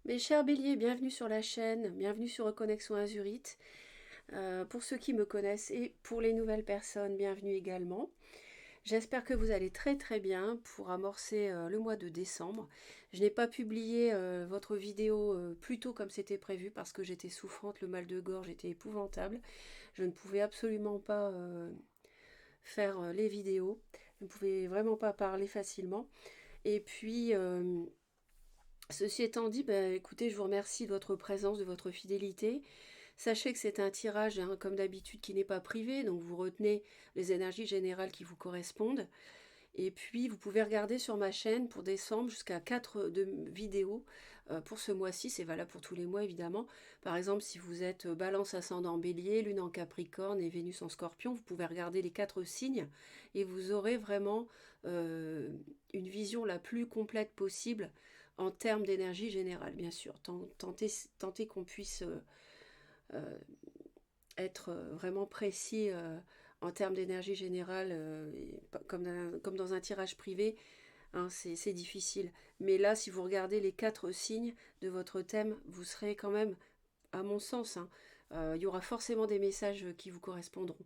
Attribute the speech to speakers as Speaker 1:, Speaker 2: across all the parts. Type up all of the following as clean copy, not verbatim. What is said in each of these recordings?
Speaker 1: Mes chers béliers, bienvenue sur la chaîne, bienvenue sur Reconnexion Azurite. Pour ceux qui me connaissent et pour les nouvelles personnes, bienvenue également. J'espère que vous allez très très bien pour amorcer le mois de décembre. Je n'ai pas publié votre vidéo plus tôt comme c'était prévu parce que j'étais souffrante, le mal de gorge était épouvantable. Je ne pouvais absolument pas faire les vidéos, je ne pouvais vraiment pas parler facilement. Et puis... ceci étant dit, écoutez, je vous remercie de votre présence, de votre fidélité. Sachez que c'est un tirage, hein, comme d'habitude, qui n'est pas privé, donc vous retenez les énergies générales qui vous correspondent. Et puis, vous pouvez regarder sur ma chaîne pour décembre jusqu'à 4 vidéos pour ce mois-ci. C'est valable pour tous les mois, évidemment. Par exemple, si vous êtes Balance ascendant Bélier, Lune en Capricorne et Vénus en Scorpion, vous pouvez regarder les 4 signes et vous aurez vraiment une vision la plus complète possible en termes d'énergie générale, bien sûr. Tentez qu'on puisse euh, être vraiment précis en termes d'énergie générale, comme dans un tirage privé, hein, c'est difficile. Mais là, si vous regardez les 4 signes de votre thème, vous serez quand même, à mon sens, hein, il y aura forcément des messages qui vous correspondront.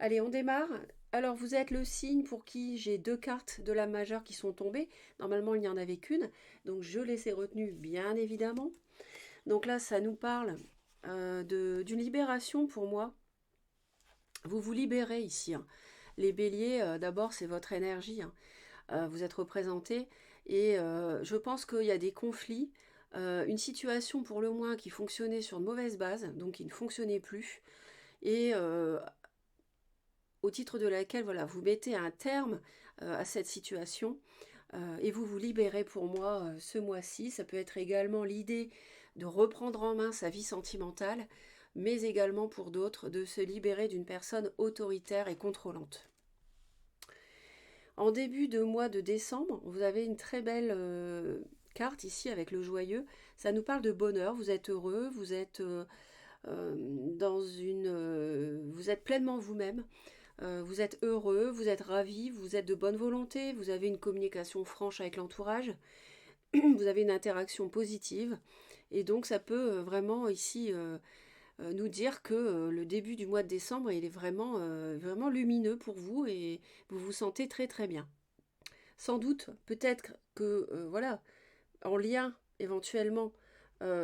Speaker 1: Allez, on démarre. Alors, vous êtes le signe pour qui j'ai 2 cartes de la majeure qui sont tombées. Normalement, il n'y en avait qu'une, donc je les ai retenues, bien évidemment. Donc là, ça nous parle d'une libération pour moi. Vous vous libérez ici, hein. Les béliers, d'abord, c'est votre énergie, hein. Vous êtes représenté et je pense qu'il y a des conflits, une situation pour le moins qui fonctionnait sur de mauvaises bases, donc qui ne fonctionnait plus, et au titre de laquelle voilà, vous mettez un terme à cette situation et vous vous libérez pour moi ce mois-ci. Ça peut être également l'idée de reprendre en main sa vie sentimentale, mais également pour d'autres de se libérer d'une personne autoritaire et contrôlante. En début de mois de décembre, vous avez une très belle carte ici avec le joyeux. Ça nous parle de bonheur, vous êtes heureux, vous êtes vous êtes pleinement vous-même. Vous êtes heureux, vous êtes ravi, vous êtes de bonne volonté, vous avez une communication franche avec l'entourage, vous avez une interaction positive. Et donc ça peut vraiment ici nous dire que le début du mois de décembre, il est vraiment lumineux pour vous et vous vous sentez très très bien. Sans doute, peut-être que, voilà, en lien éventuellement,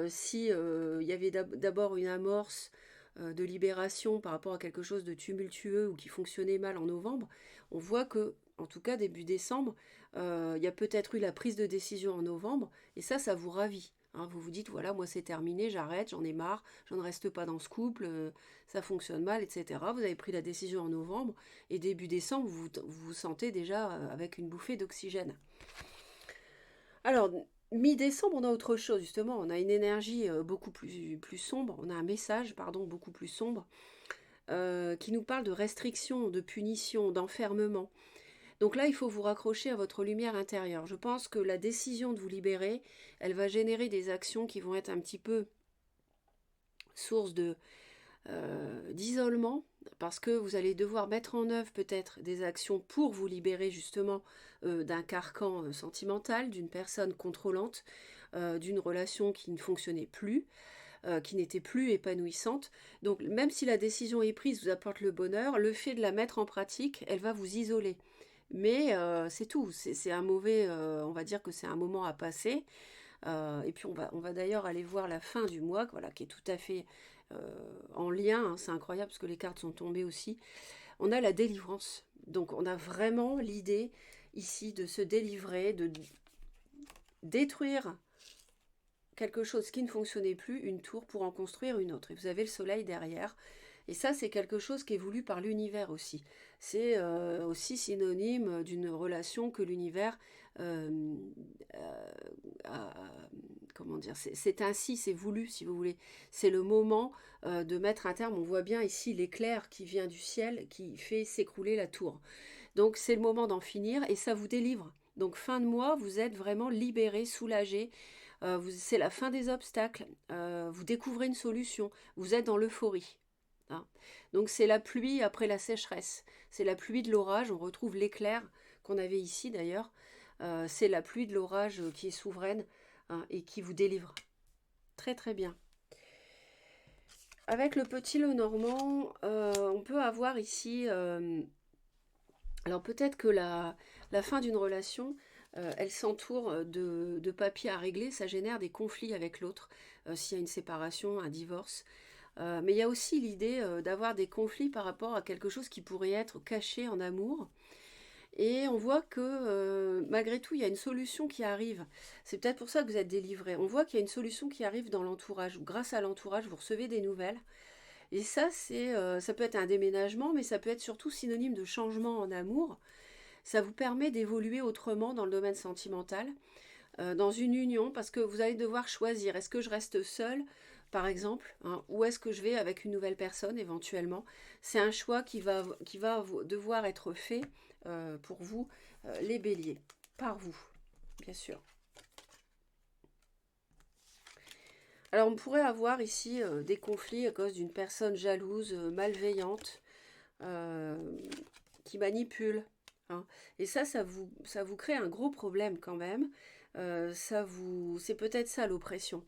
Speaker 1: si il y avait d'abord une amorce de libération par rapport à quelque chose de tumultueux ou qui fonctionnait mal en novembre, on voit que, en tout cas début décembre, il y a peut-être eu la prise de décision en novembre, et ça vous ravit. Hein. Vous vous dites, voilà, moi c'est terminé, j'arrête, j'en ai marre, je ne reste pas dans ce couple, ça fonctionne mal, etc. Vous avez pris la décision en novembre, et début décembre, vous sentez déjà avec une bouffée d'oxygène. Alors, mi-décembre, on a autre chose, justement. On a une énergie beaucoup plus sombre. On a un message, pardon, beaucoup plus sombre, qui nous parle de restriction, de punition, d'enfermement. Donc là, il faut vous raccrocher à votre lumière intérieure. Je pense que la décision de vous libérer, elle va générer des actions qui vont être un petit peu source d'isolement, parce que vous allez devoir mettre en œuvre peut-être des actions pour vous libérer justement d'un carcan sentimental, d'une personne contrôlante, d'une relation qui ne fonctionnait plus, qui n'était plus épanouissante. Donc même si la décision est prise, vous apporte le bonheur, le fait de la mettre en pratique, elle va vous isoler. Mais c'est tout, c'est un mauvais, on va dire que c'est un moment à passer. Et puis on va d'ailleurs aller voir la fin du mois, voilà, qui est tout à fait en lien, hein, c'est incroyable parce que les cartes sont tombées aussi. On a la délivrance. Donc on a vraiment l'idée ici de se délivrer, de détruire quelque chose qui ne fonctionnait plus, une tour, pour en construire une autre. Et vous avez le soleil derrière. Et ça, c'est quelque chose qui est voulu par l'univers aussi. C'est aussi synonyme d'une relation que l'univers euh, a, comment dire, c'est ainsi, c'est voulu, si vous voulez. C'est le moment de mettre un terme. On voit bien ici l'éclair qui vient du ciel, qui fait s'écrouler la tour. Donc c'est le moment d'en finir et ça vous délivre. Donc fin de mois, vous êtes vraiment libéré, soulagé. C'est la fin des obstacles. Vous découvrez une solution. Vous êtes dans l'euphorie. Hein. Donc c'est la pluie après la sécheresse. C'est la pluie de l'orage. On retrouve l'éclair qu'on avait ici d'ailleurs. C'est la pluie de l'orage qui est souveraine. hein, et qui vous délivre. Très très bien. Avec le petit Lenormand, on peut avoir ici... alors peut-être que la fin d'une relation, elle s'entoure de papiers à régler, ça génère des conflits avec l'autre, s'il y a une séparation, un divorce. Mais il y a aussi l'idée d'avoir des conflits par rapport à quelque chose qui pourrait être caché en amour. Et on voit que malgré tout, il y a une solution qui arrive. C'est peut-être pour ça que vous êtes délivré. On voit qu'il y a une solution qui arrive dans l'entourage, ou grâce à l'entourage, vous recevez des nouvelles. Et ça, ça peut être un déménagement, mais ça peut être surtout synonyme de changement en amour. Ça vous permet d'évoluer autrement dans le domaine sentimental, dans une union, parce que vous allez devoir choisir. Est-ce que je reste seule, par exemple, hein, ou est-ce que je vais avec une nouvelle personne éventuellement? C'est un choix qui va devoir être fait pour vous, les béliers, par vous, bien sûr. Alors on pourrait avoir ici des conflits à cause d'une personne jalouse, malveillante, euh, qui manipule, hein. Et ça vous crée un gros problème quand même. C'est peut-être ça l'oppression.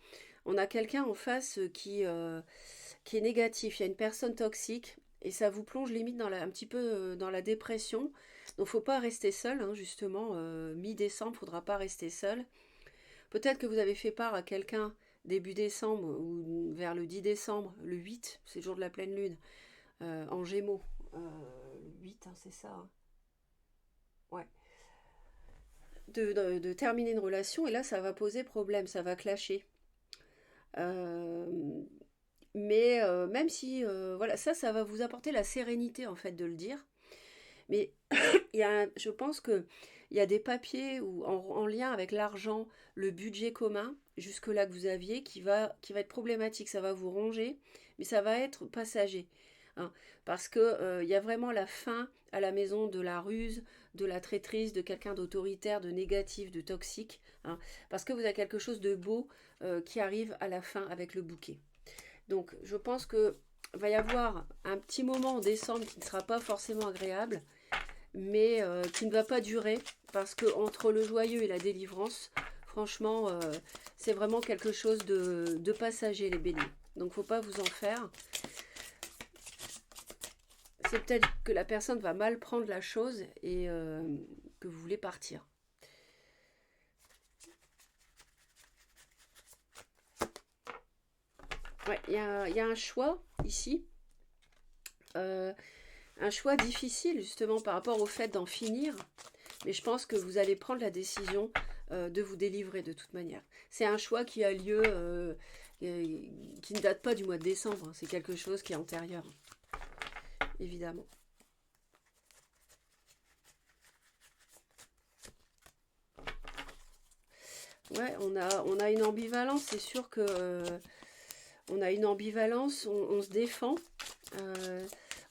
Speaker 1: On a quelqu'un en face qui est négatif. Il y a une personne toxique et ça vous plonge limite un petit peu dans la dépression. Donc faut pas rester seul, hein, justement. Mi-décembre, faudra pas rester seul. Peut-être que vous avez fait part à quelqu'un début décembre ou vers le 10 décembre, le 8, c'est le jour de la pleine lune, en Gémeaux. Le 8, hein, c'est ça, hein. Ouais. De terminer une relation, et là, ça va poser problème, ça va clasher. Euh, mais même si, voilà, ça va vous apporter la sérénité, en fait, de le dire. Mais je pense que il y a des papiers en lien avec l'argent, le budget commun, jusque-là que vous aviez, qui va être problématique. Ça va vous ronger, mais ça va être passager, hein. Parce que il y a vraiment la fin à la maison de la ruse, de la traîtrise, de quelqu'un d'autoritaire, de négatif, de toxique, hein. Parce que vous avez quelque chose de beau qui arrive à la fin avec le bouquet. Donc je pense que va y avoir un petit moment en décembre qui ne sera pas forcément agréable, mais qui ne va pas durer, parce que entre le joyeux et la délivrance, franchement, c'est vraiment quelque chose de passager, les béliers. Donc faut pas vous en faire. C'est peut-être que la personne va mal prendre la chose et que vous voulez partir. Ouais, il y a un choix ici. Un choix difficile justement par rapport au fait d'en finir. Mais je pense que vous allez prendre la décision de vous délivrer de toute manière. C'est un choix qui a lieu, qui ne date pas du mois de décembre. C'est quelque chose qui est antérieur, évidemment. Ouais, on a une ambivalence. C'est sûr que on a une ambivalence. On se défend.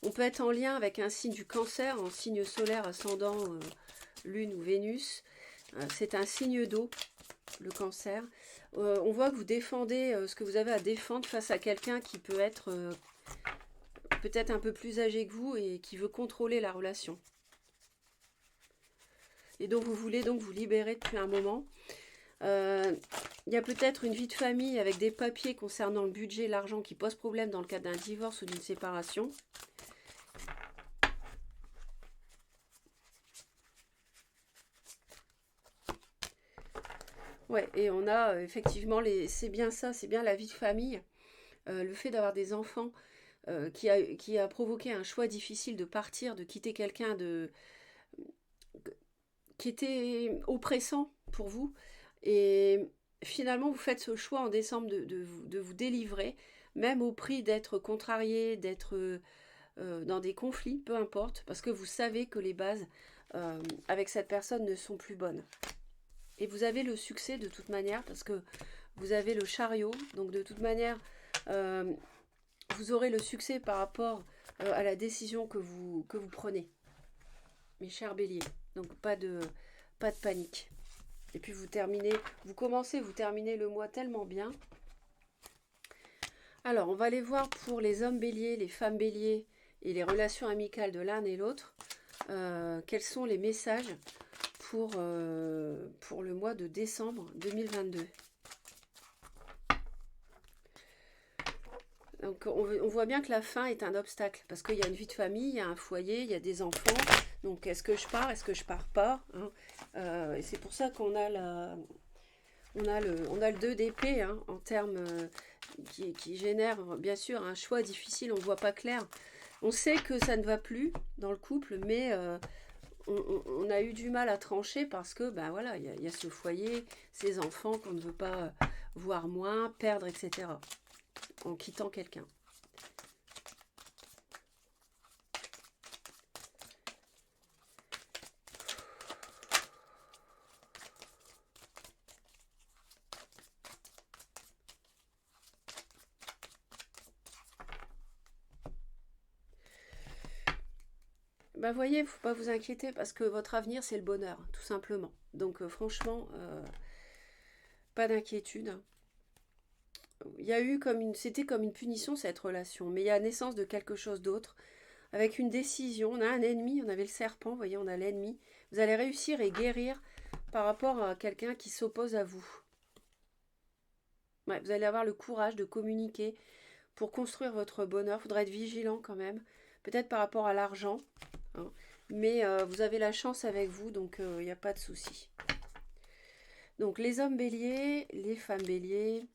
Speaker 1: On peut être en lien avec un signe du Cancer, en signe solaire ascendant Lune ou Vénus. C'est un signe d'eau, le Cancer. On voit que vous défendez ce que vous avez à défendre face à quelqu'un qui peut être peut-être un peu plus âgé que vous et qui veut contrôler la relation. Et donc vous voulez donc vous libérer depuis un moment. Il y a peut-être une vie de famille avec des papiers concernant le budget, l'argent qui pose problème dans le cadre d'un divorce ou d'une séparation. Ouais, et on a effectivement, c'est bien ça, c'est bien la vie de famille. Le fait d'avoir des enfants qui a provoqué un choix difficile de partir, de quitter quelqu'un qui était oppressant pour vous. Et finalement, vous faites ce choix en décembre de vous délivrer, même au prix d'être contrarié, d'être dans des conflits, peu importe, parce que vous savez que les bases avec cette personne ne sont plus bonnes. Et vous avez le succès de toute manière, parce que vous avez le chariot, donc de toute manière, vous aurez le succès par rapport à la décision que vous prenez, mes chers béliers. Donc pas de panique. Et puis vous terminez le mois tellement bien. Alors, on va aller voir pour les hommes béliers, les femmes béliers et les relations amicales de l'un et l'autre. Quels sont les messages pour le mois de décembre 2022. Donc on voit bien que la faim est un obstacle, parce qu'il y a une vie de famille, il y a un foyer, il y a des enfants. Donc est-ce que je pars, est-ce que je pars pas, hein. Et c'est pour ça qu'on a on a le 2 d'épée, hein, en termes qui génère bien sûr un choix difficile, on ne voit pas clair. On sait que ça ne va plus dans le couple, mais on a eu du mal à trancher parce que ben voilà, il y a ce foyer, ces enfants qu'on ne veut pas voir moins, perdre, etc. en quittant quelqu'un. Ben voyez, il ne faut pas vous inquiéter parce que votre avenir c'est le bonheur, tout simplement. Donc franchement, pas d'inquiétude. Il y a eu c'était comme une punition cette relation, mais il y a naissance de quelque chose d'autre, avec une décision. On a un ennemi, on avait le serpent, vous voyez, on a l'ennemi. Vous allez réussir et guérir par rapport à quelqu'un qui s'oppose à vous. Ouais, vous allez avoir le courage de communiquer pour construire votre bonheur. Il faudra être vigilant quand même, peut-être par rapport à l'argent, hein. Mais vous avez la chance avec vous, donc il n'y a pas de souci. Donc les hommes béliers, les femmes béliers,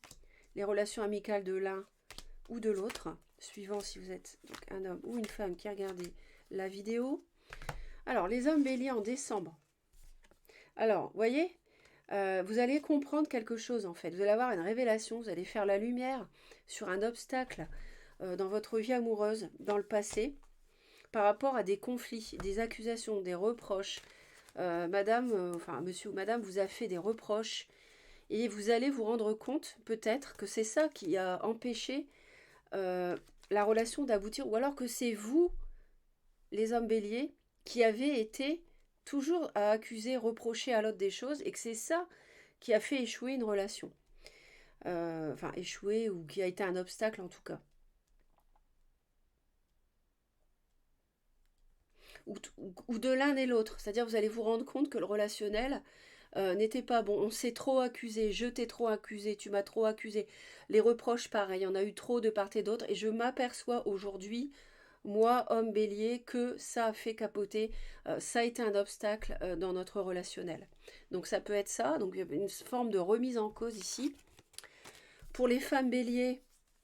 Speaker 1: les relations amicales de l'un ou de l'autre, suivant si vous êtes donc un homme ou une femme qui a regardé la vidéo. Alors, les hommes béliers en décembre. Alors, vous voyez, vous allez comprendre quelque chose en fait. Vous allez avoir une révélation, vous allez faire la lumière sur un obstacle dans votre vie amoureuse, dans le passé, par rapport à des conflits, des accusations, des reproches. Enfin, monsieur ou madame vous a fait des reproches et vous allez vous rendre compte peut-être que c'est ça qui a empêché la relation d'aboutir, ou alors que c'est vous, les hommes béliers, qui avez été toujours à accuser, reprocher à l'autre des choses, et que c'est ça qui a fait échouer une relation. Enfin, échouer, ou qui a été un obstacle en tout cas. Ou de l'un et l'autre. C'est-à-dire vous allez vous rendre compte que le relationnel n'était pas bon. On s'est trop accusé, je t'ai trop accusé, tu m'as trop accusé. Les reproches, pareil, il y en a eu trop de part et d'autre. Et je m'aperçois aujourd'hui, moi, homme bélier, que ça a fait capoter, ça a été un obstacle dans notre relationnel. Donc ça peut être ça, donc il y a une forme de remise en cause ici. Pour les femmes béliers,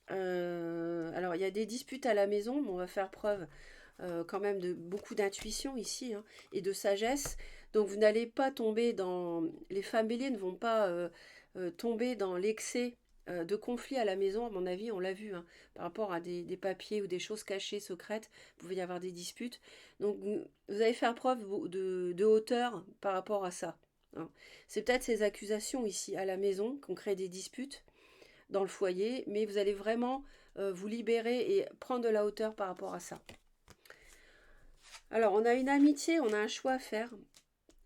Speaker 1: alors il y a des disputes à la maison, mais on va faire preuve quand même de beaucoup d'intuition ici, hein, et de sagesse. Donc vous n'allez pas tomber dans... Les femmes béliers ne vont pas tomber dans l'excès de conflits à la maison, à mon avis, on l'a vu, hein, par rapport à des papiers ou des choses cachées, secrètes, il pouvait y avoir des disputes. Donc vous allez faire preuve de hauteur par rapport à ça, hein. C'est peut-être ces accusations ici à la maison qui ont créé des disputes dans le foyer, mais vous allez vraiment vous libérer et prendre de la hauteur par rapport à ça. Alors, on a une amitié, on a un choix à faire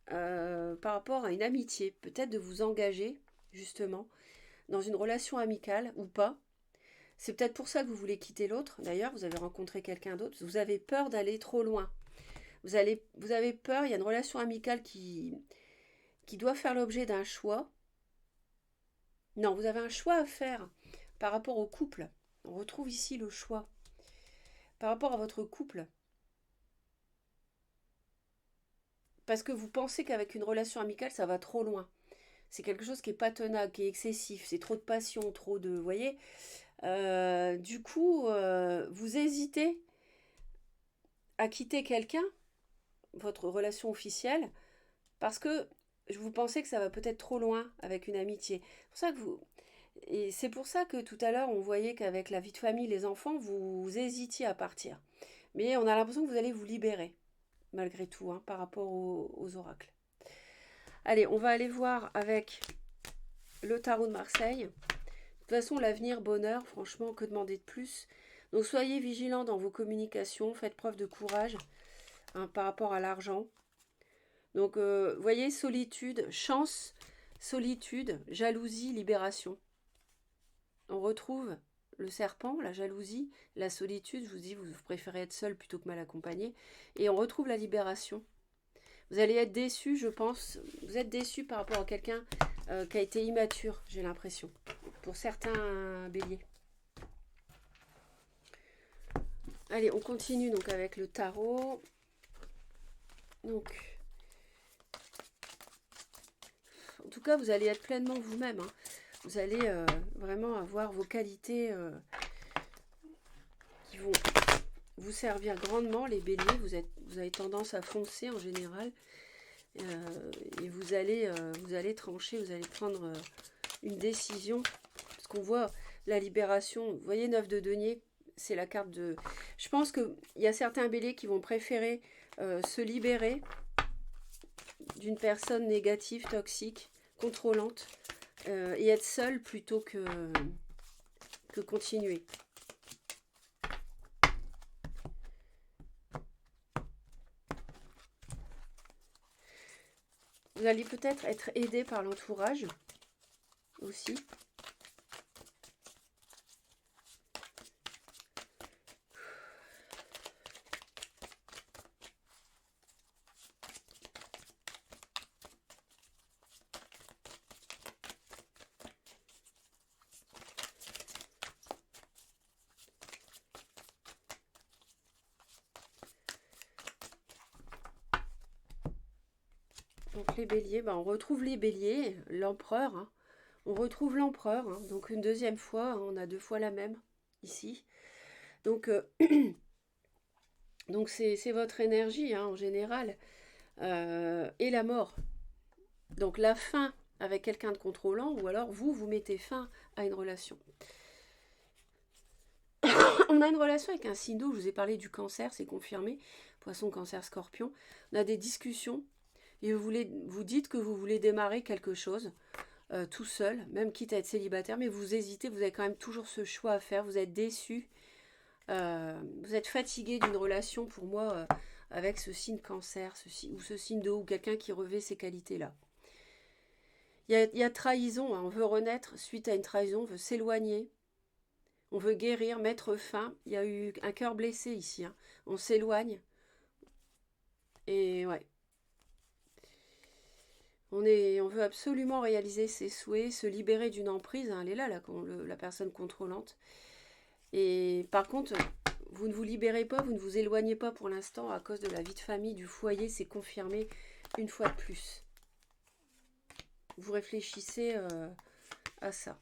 Speaker 1: par rapport à une amitié. Peut-être de vous engager, justement, dans une relation amicale ou pas. C'est peut-être pour ça que vous voulez quitter l'autre. D'ailleurs, vous avez rencontré quelqu'un d'autre. Vous avez peur d'aller trop loin. Vous avez peur, il y a une relation amicale qui doit faire l'objet d'un choix. Non, vous avez un choix à faire par rapport au couple. On retrouve ici le choix. Par rapport à votre couple. Parce que vous pensez qu'avec une relation amicale, ça va trop loin. C'est quelque chose qui n'est pas tenable, qui est excessif. C'est trop de passion, trop de... Vous voyez, du coup, vous hésitez à quitter quelqu'un, votre relation officielle, parce que vous pensez que ça va peut-être trop loin avec une amitié. C'est pour ça que et c'est pour ça que tout à l'heure, on voyait qu'avec la vie de famille, les enfants, vous hésitiez à partir. Mais on a l'impression que vous allez vous libérer, malgré tout, hein, par rapport aux oracles. Allez, on va aller voir avec le tarot de Marseille. De toute façon, l'avenir, bonheur, franchement, que demander de plus? Donc soyez vigilants dans vos communications, faites preuve de courage, hein, par rapport à l'argent. Donc, voyez, solitude, chance, solitude, jalousie, libération. On retrouve le serpent, la jalousie, la solitude. Je vous dis, vous préférez être seul plutôt que mal accompagné. Et on retrouve la libération. Vous allez être déçu, je pense. Vous êtes déçu par rapport à quelqu'un qui a été immature, j'ai l'impression. Pour certains béliers. Allez, on continue donc avec le tarot. Donc, en tout cas, vous allez être pleinement vous-même. Hein. Vous allez vraiment avoir vos qualités qui vont vous servir grandement, les béliers. Vous avez tendance à foncer en général. Et vous allez trancher, vous allez prendre une décision. Parce qu'on voit la libération. Vous voyez, 9 de denier, c'est la carte de... Je pense qu'il y a certains béliers qui vont préférer se libérer d'une personne négative, toxique, contrôlante, et être seul plutôt que continuer. Vous allez peut-être être aidé par l'entourage aussi. Donc les béliers, on retrouve les béliers, l'empereur. Hein. On retrouve l'empereur. Hein. Donc une deuxième fois, hein, on a 2 fois la même ici. Donc donc c'est votre énergie hein, en général. Et la mort. Donc la fin avec quelqu'un de contrôlant ou alors vous mettez fin à une relation. On a une relation avec un signe d'eau, je vous ai parlé du cancer, c'est confirmé. Poisson, cancer, scorpion. On a des discussions et vous dites que vous voulez démarrer quelque chose tout seul, même quitte à être célibataire, mais vous hésitez, vous avez quand même toujours ce choix à faire, vous êtes déçu, vous êtes fatigué d'une relation pour moi avec ce signe cancer ou ce signe d'eau ou quelqu'un qui revêt ces qualités-là. Il y a trahison, hein, on veut renaître suite à une trahison, on veut s'éloigner, on veut guérir, mettre fin. Il y a eu un cœur blessé ici, hein. On s'éloigne. Et ouais. On veut absolument réaliser ses souhaits, se libérer d'une emprise. Hein, elle est là, la personne contrôlante. Et par contre, vous ne vous libérez pas, vous ne vous éloignez pas pour l'instant à cause de la vie de famille, du foyer, c'est confirmé une fois de plus. Vous réfléchissez à ça.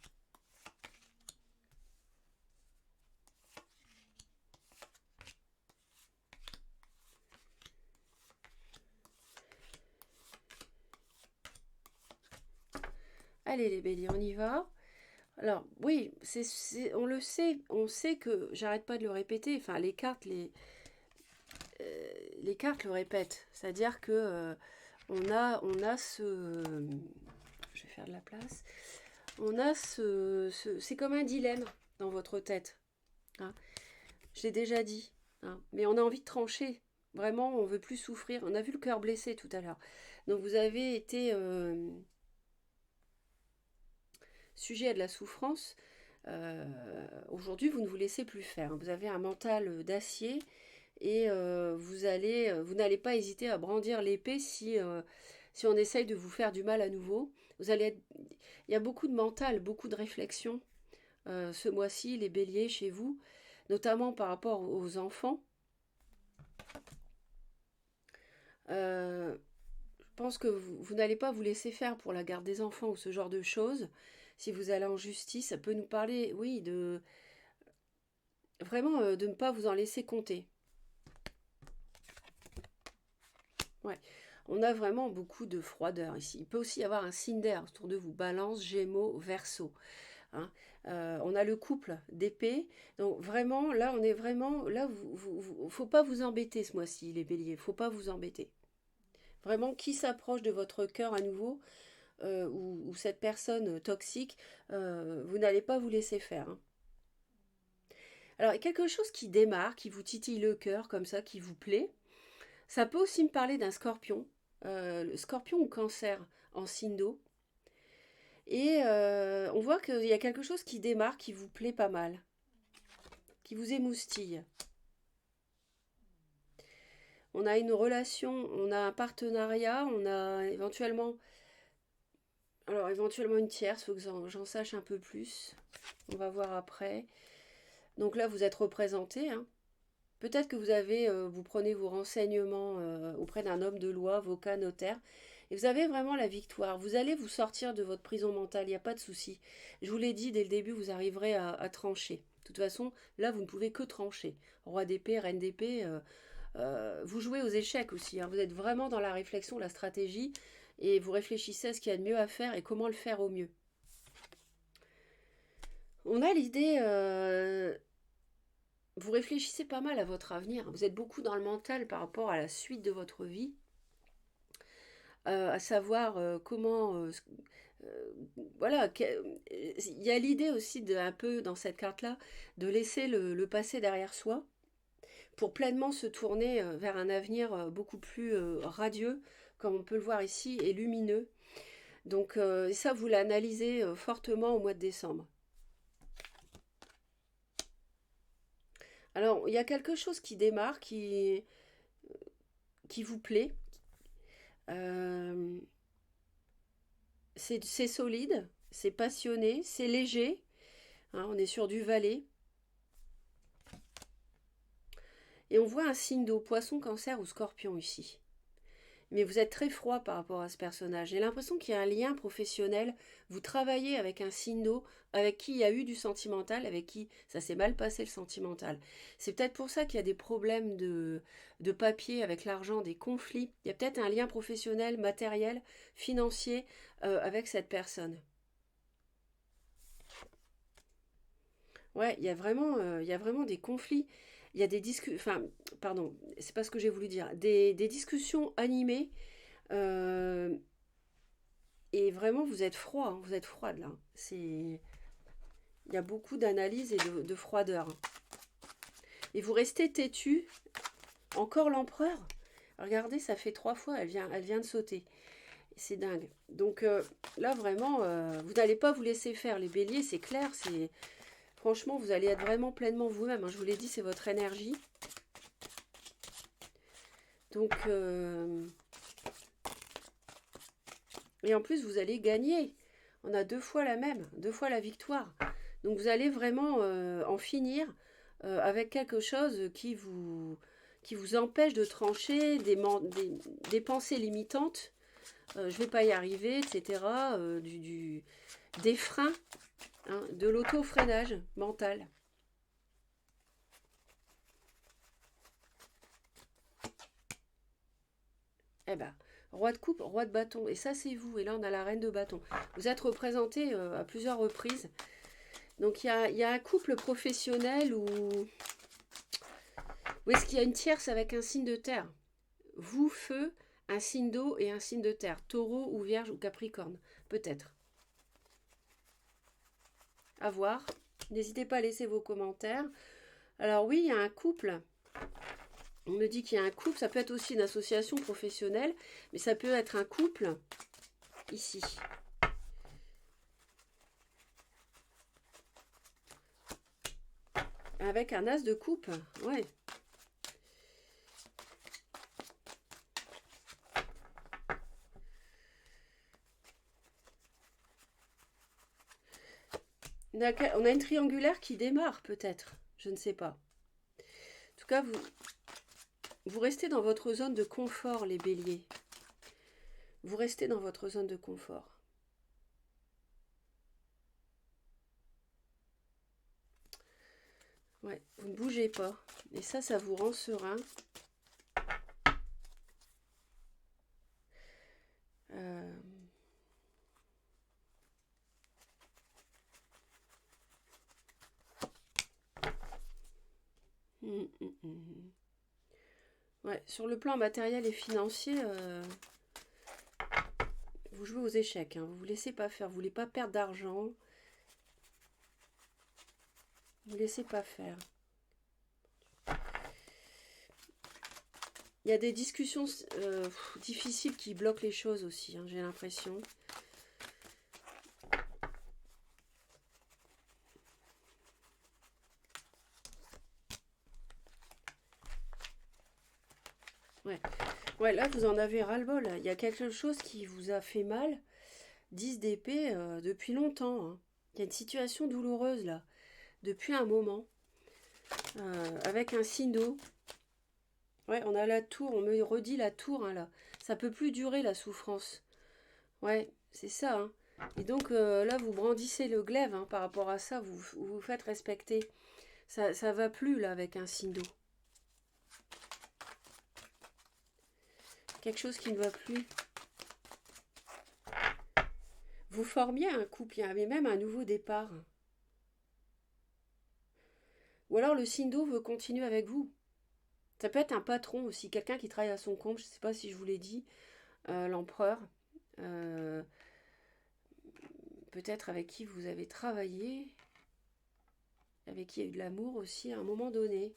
Speaker 1: Allez les béliers, on y va. Alors oui, on le sait, on sait que j'arrête pas de le répéter. Enfin, les cartes le répètent. C'est-à-dire que on a ce, je vais faire de la place. On a c'est comme un dilemme dans votre tête. Hein. Je l'ai déjà dit. Hein. Mais on a envie de trancher. Vraiment, on veut plus souffrir. On a vu le cœur blessé tout à l'heure. Donc vous avez été sujet à de la souffrance. Aujourd'hui, vous ne vous laissez plus faire. Vous avez un mental d'acier et vous n'allez pas hésiter à brandir l'épée si on essaye de vous faire du mal à nouveau. Il y a beaucoup de mental, beaucoup de réflexion ce mois-ci, les béliers chez vous, notamment par rapport aux enfants. Je pense que vous n'allez pas vous laisser faire pour la garde des enfants ou ce genre de choses. Si vous allez en justice, ça peut nous parler, oui, de vraiment de ne pas vous en laisser compter. Ouais. On a vraiment beaucoup de froideur ici. Il peut aussi y avoir un signe d'air autour de vous, Balance, Gémeaux, Verseau. Hein. On a le couple d'épée. Donc vraiment, là, on est vraiment... Là, faut pas vous embêter ce mois-ci, les béliers. Faut pas vous embêter. Vraiment, qui s'approche de votre cœur à nouveau, ou cette personne toxique, vous n'allez pas vous laisser faire. Hein. Alors, quelque chose qui démarre, qui vous titille le cœur comme ça, qui vous plaît, ça peut aussi me parler d'un scorpion. Le scorpion ou cancer en signe d'eau. Et on voit qu'il y a quelque chose qui démarre, qui vous plaît pas mal, qui vous émoustille. On a une relation, on a un partenariat, on a éventuellement une tierce, il faut que j'en sache un peu plus. On va voir après. Donc là, vous êtes représenté. Hein. Peut-être que vous prenez vos renseignements auprès d'un homme de loi, avocat, notaire, et vous avez vraiment la victoire. Vous allez vous sortir de votre prison mentale, il n'y a pas de souci. Je vous l'ai dit dès le début, vous arriverez à trancher. De toute façon, là, vous ne pouvez que trancher. Roi d'épée, reine d'épée, vous jouez aux échecs aussi, hein. Vous êtes vraiment dans la réflexion, la stratégie, et vous réfléchissez à ce qu'il y a de mieux à faire et comment le faire au mieux. On a l'idée, vous réfléchissez pas mal à votre avenir. Vous êtes beaucoup dans le mental par rapport à la suite de votre vie, à savoir comment, euh, voilà, il y a l'idée aussi de un peu dans cette carte-là de laisser le passé derrière soi pour pleinement se tourner vers un avenir beaucoup plus radieux, comme on peut le voir ici, et lumineux. Donc ça, vous l'analysez fortement au mois de décembre. Alors, il y a quelque chose qui démarre, qui vous plaît. Euh, c'est solide, c'est passionné, c'est léger. Hein, on est sur du valet. Et on voit un signe d'eau, poisson, cancer ou scorpion ici. Mais vous êtes très froid par rapport à ce personnage. J'ai l'impression qu'il y a un lien professionnel. Vous travaillez avec un signe d'eau, avec qui il y a eu du sentimental, avec qui ça s'est mal passé le sentimental. C'est peut-être pour ça qu'il y a des problèmes de papier avec l'argent, des conflits. Il y a peut-être un lien professionnel, matériel, financier avec cette personne. Ouais, il y a vraiment des conflits. Il y a des discussions, enfin, pardon, c'est pas ce que j'ai voulu dire. Des discussions animées. euh, et vraiment, vous êtes froid, hein, vous êtes froide là. Il y a beaucoup d'analyse et de froideur. Et vous restez têtu. Encore l'empereur. Regardez, ça fait 3 fois, elle vient de sauter. C'est dingue. Donc là, vraiment, vous n'allez pas vous laisser faire. Les béliers, c'est clair, franchement, vous allez être vraiment pleinement vous-même, hein. Je vous l'ai dit, c'est votre énergie. Donc, et en plus, vous allez gagner. On a 2 fois la même, 2 fois la victoire. Donc, vous allez vraiment en finir avec quelque chose qui vous empêche de trancher des pensées limitantes. Je ne vais pas y arriver, etc. Des freins, hein, de l'auto-freinage mental. Eh ben, roi de coupe, roi de bâton. Et ça, c'est vous. Et là, on a la reine de bâton. Vous êtes représenté à plusieurs reprises. Donc, il y a un couple professionnel où est-ce qu'il y a une tierce avec un signe de terre. Vous, feu, un signe d'eau et un signe de terre. Taureau ou vierge ou capricorne. Peut-être. À voir. N'hésitez pas à laisser vos commentaires. Alors oui, il y a un couple. On me dit qu'il y a un couple. Ça peut être aussi une association professionnelle. Mais ça peut être un couple ici. Avec un as de coupe. Ouais. On a une triangulaire qui démarre peut-être. Je ne sais pas. En tout cas, vous restez dans votre zone de confort, les béliers. Vous restez dans votre zone de confort. Ouais, vous ne bougez pas. Et ça vous rend serein. Euh... Ouais, sur le plan matériel et financier, vous jouez aux échecs. Hein. Vous ne vous laissez pas faire. Vous ne voulez pas perdre d'argent. Vous ne laissez pas faire. Il y a des discussions difficiles qui bloquent les choses aussi, hein, j'ai l'impression. Ouais. Ouais, là, vous en avez ras-le-bol. Il y a quelque chose qui vous a fait mal. 10 d'épée depuis longtemps. Hein. Il y a une situation douloureuse là, depuis un moment. avec un signe d'eau. Ouais, on a la tour, on me redit la tour, hein, là. Ça peut plus durer la souffrance. Ouais, c'est ça, hein. Et donc là, vous brandissez le glaive, hein, par rapport à ça, vous vous faites respecter. Ça va plus, là, avec un signe d'eau. Quelque chose qui ne va plus. Vous formiez un couple, il y avait même un nouveau départ. Ou alors le signe d'eau veut continuer avec vous. Ça peut être un patron aussi, quelqu'un qui travaille à son compte, je ne sais pas si je vous l'ai dit, l'empereur. Euh, Peut-être avec qui vous avez travaillé, avec qui il y a eu de l'amour aussi à un moment donné.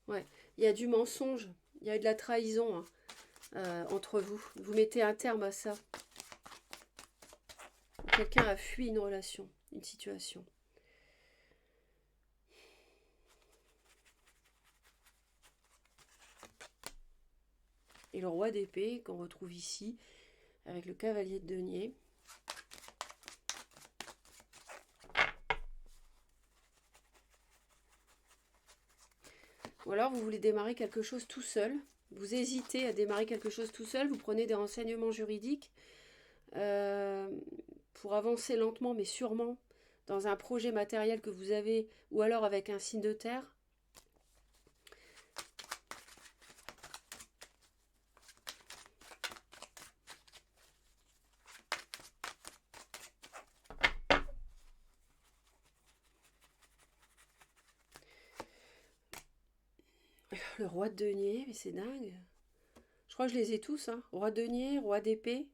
Speaker 1: Ouais, il y a du mensonge, il y a eu de la trahison, hein, entre vous. Vous mettez un terme à ça. Quelqu'un a fui une relation, une situation. Et le roi d'épée qu'on retrouve ici avec le cavalier de denier. Ou alors vous voulez démarrer quelque chose tout seul. Vous hésitez à démarrer quelque chose tout seul. Vous prenez des renseignements juridiques pour avancer lentement mais sûrement dans un projet matériel que vous avez, ou alors avec un signe de terre. Le roi de denier, mais c'est dingue. Je crois que je les ai tous, hein. Roi de denier, roi d'épée,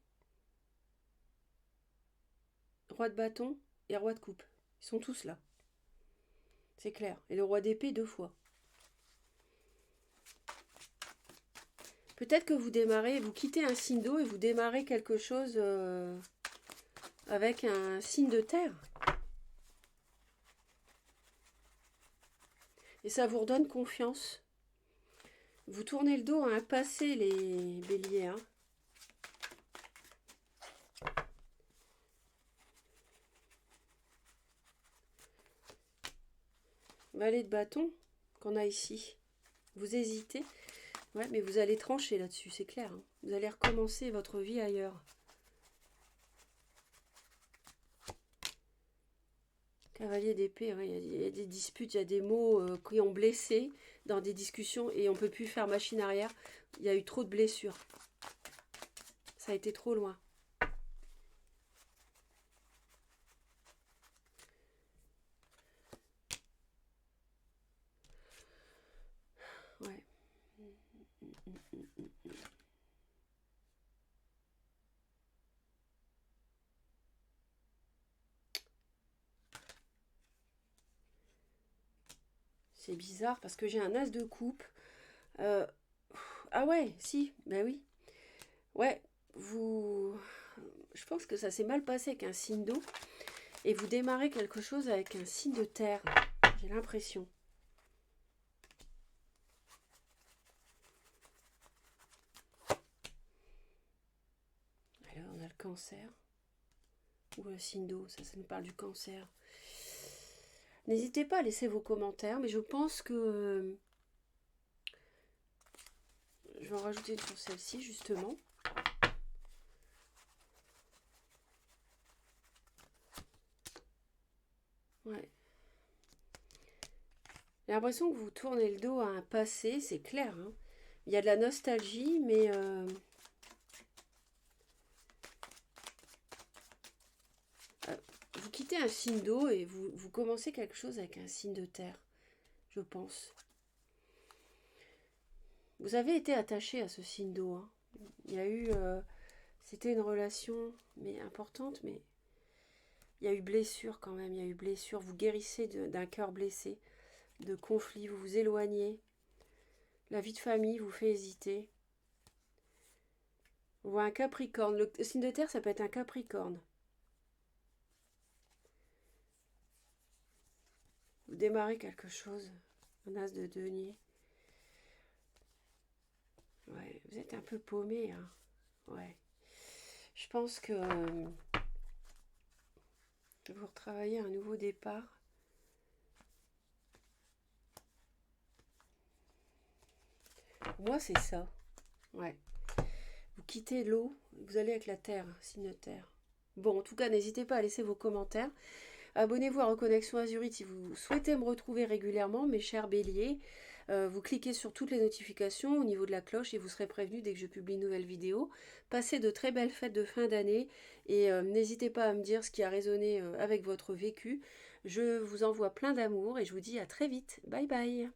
Speaker 1: roi de bâton et roi de coupe. Ils sont tous là. C'est clair. Et le roi d'épée 2 fois. Peut-être que vous démarrez, vous quittez un signe d'eau et vous démarrez quelque chose avec un signe de terre. Et ça vous redonne confiance. Vous tournez le dos à un passé, les béliers, hein. Valet de bâton qu'on a ici. Vous hésitez. Ouais, mais vous allez trancher là-dessus, c'est clair, hein. Vous allez recommencer votre vie ailleurs. Cavalier d'épée, ouais, il y a des disputes, il y a des mots qui ont blessé dans des discussions et on ne peut plus faire machine arrière. Il y a eu trop de blessures. Ça a été trop loin. Ouais. C'est bizarre parce que j'ai un as de coupe. Ah ouais, si, ben oui. Ouais, vous... Je pense que ça s'est mal passé avec un signe d'eau. Et vous démarrez quelque chose avec un signe de terre. J'ai l'impression. Alors, on a le cancer. Ou le signe d'eau, ça nous parle du cancer. N'hésitez pas à laisser vos commentaires, mais je pense que... Je vais en rajouter une sur celle-ci, justement. Ouais. J'ai l'impression que vous tournez le dos à un passé, c'est clair, hein. Il y a de la nostalgie, mais... vous quittez un signe d'eau et vous commencez quelque chose avec un signe de terre, je pense. Vous avez été attaché à ce signe d'eau, hein. Il y a eu... c'était une relation mais importante, mais il y a eu blessure quand même. Il y a eu blessure. Vous guérissez d'un cœur blessé, de conflits, vous vous éloignez. La vie de famille vous fait hésiter. On voit un capricorne. Le signe de terre, ça peut être un capricorne. Vous démarrez quelque chose. Un as de denier. Ouais, vous êtes un peu paumé, hein. Ouais. Je pense que vous retravaillez un nouveau départ. Pour moi, c'est ça. Ouais. Vous quittez l'eau, vous allez avec la terre, signe terre. Bon, en tout cas, n'hésitez pas à laisser vos commentaires. Abonnez-vous à Reconnexion Azurite si vous souhaitez me retrouver régulièrement, mes chers béliers. Vous cliquez sur toutes les notifications au niveau de la cloche et vous serez prévenu dès que je publie une nouvelle vidéo. Passez de très belles fêtes de fin d'année et n'hésitez pas à me dire ce qui a résonné avec votre vécu. Je vous envoie plein d'amour et je vous dis à très vite. Bye bye.